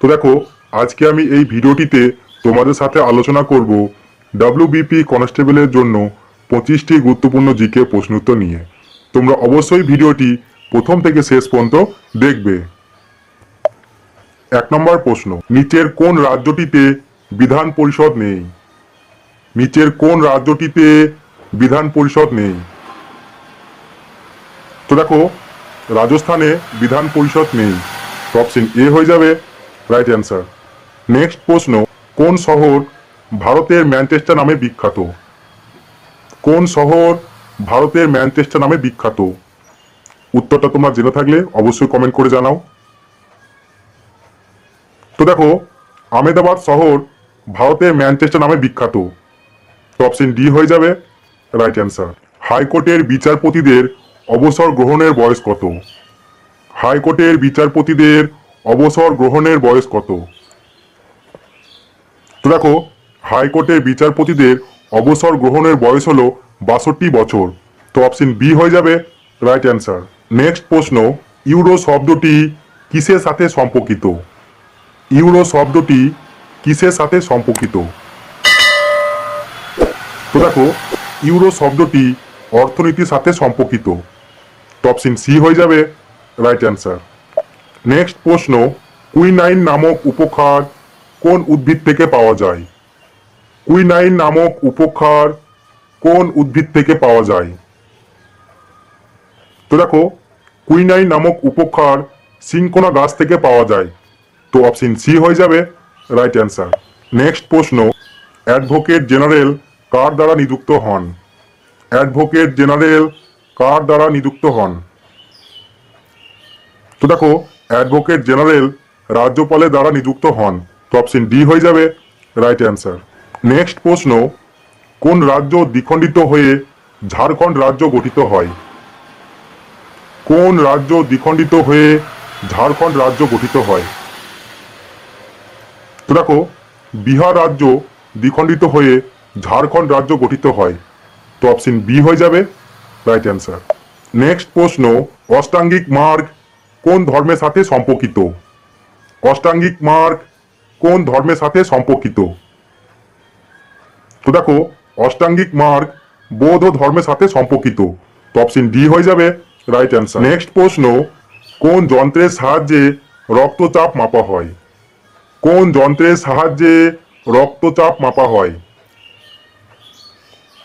তো দেখো, আজকে আমি এই ভিডিওটিতে তোমাদের সাথে আলোচনা করব ডব্লিউবিপি কনস্টেবলের জন্য 25টি গুরুত্বপূর্ণ জিকে প্রশ্নোত্তর নিয়ে। তোমরা অবশ্যই ভিডিওটি প্রথম থেকে শেষ পর্যন্ত দেখবে। 1 নম্বর প্রশ্ন, নিচের কোন রাজ্যটিতে বিধান পরিষদ নেই? নিচের কোন রাজ্যটিতে বিধান পরিষদ নেই? তো দেখো, রাজস্থানে বিধান পরিষদ নেই। অপশন এ হয়ে যাবে রাইট অ্যান্সার। নেক্সট প্রশ্ন, কোন শহর ভারতের ম্যানচেস্টার নামে বিখ্যাত? কোন শহর ভারতের ম্যানচেস্টার নামে বিখ্যাত? উত্তরটা তোমরা জেনে থাকলে অবশ্যই কমেন্ট করে জানাও। তো দেখো, আহমেদাবাদ শহর ভারতের ম্যানচেস্টার নামে বিখ্যাত। তো অপশন ডি হয়ে যাবে রাইট অ্যান্সার। হাইকোর্টের বিচারপতিদের অবসর গ্রহণের বয়স কত? হাইকোর্টের বিচারপতিদের অবসর গ্রহণের বয়স কত? তো দেখো, হাইকোর্টের বিচারপতিদের অবসর গ্রহণের বয়স হলো 62 বছর। তো অপশন বি হয়ে যাবে রাইট অ্যান্সার। নেক্সট প্রশ্ন, ইউরো শব্দটি কিসের সাথে সম্পর্কিত? ইউরো শব্দটি কিসের সাথে সম্পর্কিত? তো দেখো, ইউরো শব্দটি অর্থনীতির সাথে সম্পর্কিত। তো অপশন সি হয়ে যাবে রাইট অ্যান্সার। নেক্সট প্রশ্ন, কুইনাইন নামক উপক্ষার কোন উদ্ভিদ থেকে পাওয়া যায়? কুইনাইন নামক উপক্ষার কোন উদ্ভিদ থেকে পাওয়া যায়? তো দেখো, কুইনাইন নামক উপক্ষার সিনকোনা গাছ থেকে পাওয়া যায়। তো অপশন সি হয়ে যাবে রাইট অ্যান্সার। নেক্সট প্রশ্ন, অ্যাডভোকেট জেনারেল কার দ্বারা নিযুক্ত হন? অ্যাডভোকেট জেনারেল কার দ্বারা নিযুক্ত হন? তো দেখো, অ্যাডভোকেট জেনারেল রাজ্যপালের দ্বারা নিযুক্ত হন। তো অপশন ডি হয়ে যাবে রাইট অ্যান্সার। নেক্সট প্রশ্ন, কোন রাজ্য দ্বিখণ্ডিত হয়ে ঝাড়খণ্ড রাজ্য গঠিত হয়? কোন রাজ্য দ্বিখণ্ডিত হয়ে ঝাড়খণ্ড রাজ্য গঠিত হয়? তো দেখো, বিহার রাজ্য দ্বিখণ্ডিত হয়ে ঝাড়খণ্ড রাজ্য গঠিত হয়। তো অপশন বি হয়ে যাবে রাইট অ্যান্সার। নেক্সট প্রশ্ন, অষ্টাঙ্গিক মার্গ কোন ধর্মের সাথে সম্পর্কিত? অষ্টাঙ্গিক মার্গ কোন ধর্মের সাথে সম্পর্কিত? তো দেখো, অষ্টাঙ্গিক মার্গ বৌদ্ধ ধর্মের সাথে সম্পর্কিত। তো অপশন ডি হয়ে যাবে রাইট অ্যান্সার। নেক্সট প্রশ্ন, কোন যন্ত্রের সাহায্যে রক্তচাপ মাপা হয়? কোন যন্ত্রের সাহায্যে রক্তচাপ মাপা হয়?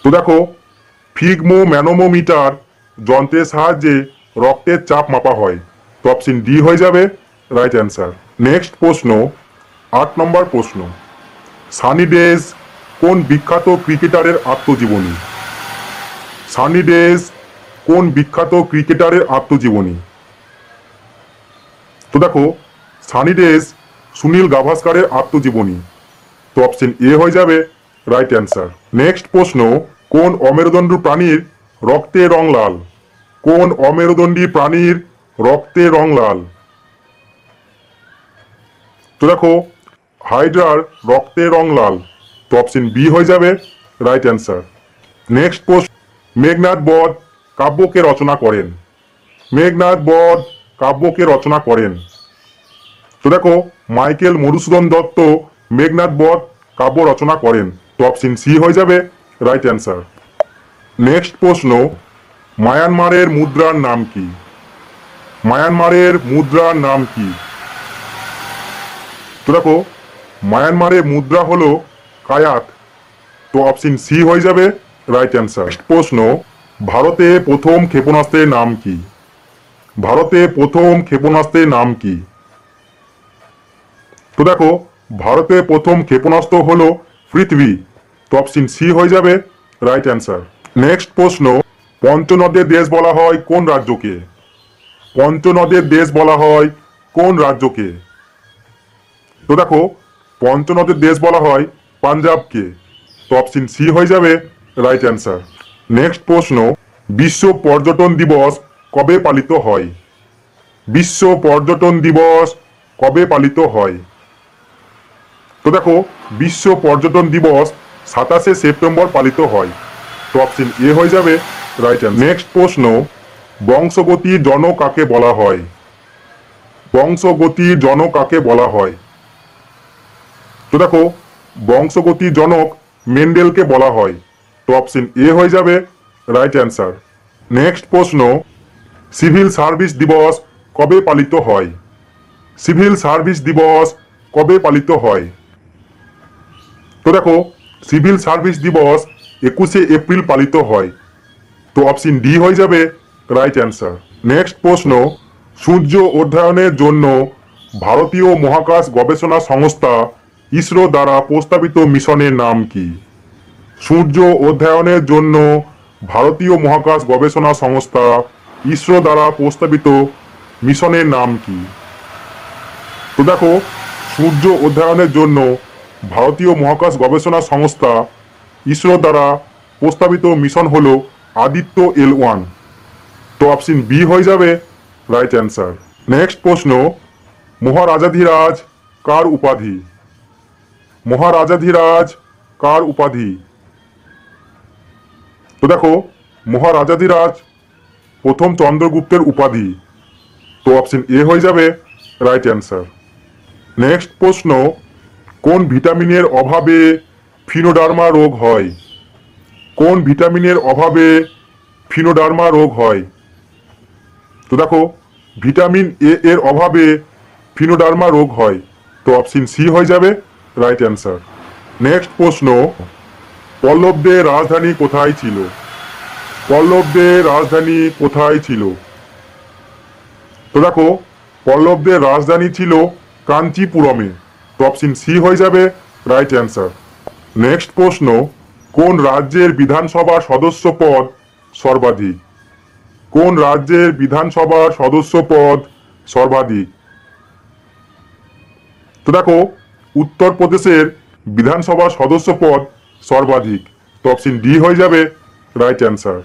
তো দেখো, ফিগমো ম্যানোমোমিটার যন্ত্রের সাহায্যে রক্তের চাপ মাপা হয়। তো অপশন ডি হয়ে যাবে রাইট অ্যান্সার। নেক্সট প্রশ্ন, 8 নম্বর প্রশ্ন, সানি ডেজ কোন বিখ্যাত ক্রিকেটারের আত্মজীবনী? সানি ডেজ কোন বিখ্যাত ক্রিকেটারের আত্মজীবনী? তো দেখো, সানি ডেজ সুনীল গাভাস্কারের আত্মজীবনী। তো অপশন এ হয়ে যাবে রাইট অ্যান্সার। নেক্সট প্রশ্ন, কোন অমেরুদণ্ডী প্রাণীর রক্তে রং লাল? কোন অমেরুদণ্ডী প্রাণীর রক্তে রং লাল? তো দেখো, হাইড্রার রক্তে রং লাল। তো অপশন বি হয়ে যাবে রাইট অ্যান্সার। নেক্সট প্রশ্ন, মেঘনাদ বধ কাব্যকে রচনা করেন? মেঘনাদ বধ কাব্যকে রচনা করেন? তো দেখো, মাইকেল মধুসূদন দত্ত মেঘনাদ বধ কাব্য রচনা করেন। তো অপশন সি হয়ে যাবে রাইট অ্যান্সার। নেক্সট প্রশ্ন, মায়ানমারের মুদ্রার নাম কি? মায়ানমারের মুদ্রার নাম কি? তো দেখো, মায়ানমারের মুদ্রা হলো কায়াক। তো অপশন সি হয়ে যাবে রাইট অ্যান্সার। নেক্সট প্রশ্ন, ভারতে প্রথম ক্ষেপণাস্ত্রের নাম কি? ভারতে প্রথম ক্ষেপণাস্ত্রের নাম কি? তো দেখো, ভারতে প্রথম ক্ষেপণাস্ত্র হলো পৃথিবী। তো অপশন সি হয়ে যাবে রাইট অ্যান্সার। নেক্সট প্রশ্ন, পঞ্চনদের দেশ বলা হয় কোন রাজ্যকে? পঞ্চনদের দেশ বলা হয় কোন রাজ্যকে? তো দেখো, পঞ্চনদের দেশ বলা হয় পাঞ্জাবকে। তো অপশন সি হয়ে যাবে রাইট অ্যান্সার। নেক্সট প্রশ্ন, বিশ্ব পর্যটন দিবস কবে পালিত হয়? বিশ্ব পর্যটন দিবস কবে পালিত হয়? তো দেখো, বিশ্ব পর্যটন দিবস 27শে সেপ্টেম্বর পালিত হয়। তো অপশন এ হয়ে যাবে রাইট অ্যান্সার। নেক্সট প্রশ্ন, বংশগতির জনক কাকে বলা হয়? বংশগতির জনক কাকে বলা হয়? তো দেখো বংশগতির জনক মেন্ডেলকে বলা হয়। তো অপশন এ হয়ে যাবে রাইট অ্যান্সার। নেক্সট প্রশ্ন, সিভিল সার্ভিস দিবস কবে পালিত হয়? সিভিল সার্ভিস দিবস কবে পালিত হয়? তো দেখো সিভিল সার্ভিস দিবস 21শে এপ্রিল পালিত হয়। তো অপশন ডি হয়ে যাবে রাইট অ্যান্সার। নেক্সট প্রশ্ন, সূর্য অধ্যয়নের জন্য ভারতীয় মহাকাশ গবেষণা সংস্থা ইসরো দ্বারা প্রস্তাবিত মিশনের নাম কি? সূর্য অধ্যয়নের জন্য ভারতীয় মহাকাশ গবেষণা সংস্থা ইসরো দ্বারা প্রস্তাবিত মিশনের নাম কি? তো দেখো সূর্য অধ্যয়নের জন্য ভারতীয় মহাকাশ গবেষণা সংস্থা ইসরো দ্বারা প্রস্তাবিত মিশন হলো আদিত্য L1। তো অপশন বি হয়ে যাবে রাইট অ্যান্সার। নেক্সট প্রশ্ন, মহারাজাধিরাজ কার উপাধি? মহারাজাধিরাজ কার উপাধি? তো দেখো মহারাজাধিরাজ প্রথম চন্দ্রগুপ্তের উপাধি। তো অপশন এ হয়ে যাবে রাইট অ্যান্সার। নেক্সট প্রশ্ন, কোন ভিটামিনের অভাবে ফিনোডার্মা রোগ হয়? কোন ভিটামিনের অভাবে ফিনোডার্মা রোগ হয়? তো দেখো ভিটামিন এ এর অভাবে ফিনোডার্মা রোগ হয়। তো অপশন সি হয়ে যাবে রাইট অ্যান্সার। নেক্সট প্রশ্ন, পল্লবদের রাজধানী কোথায় ছিল? পল্লবদের রাজধানী কোথায় ছিল? তো দেখো পল্লবদের রাজধানী ছিল কাঞ্চিপুরমে। তো অপশন সি হয়ে যাবে রাইট অ্যান্সার। নেক্সট প্রশ্ন, কোন রাজ্যের বিধানসভার সদস্য পদ সর্বাধিক? কোন রাজ্যের বিধানসভার সদস্য পদ সর্বাধিক? তো দেখো উত্তরপ্রদেশের বিধানসভার সদস্য পদ সর্বাধিক। তো অপশন ডি হয়ে যাবে রাইট অ্যান্সার।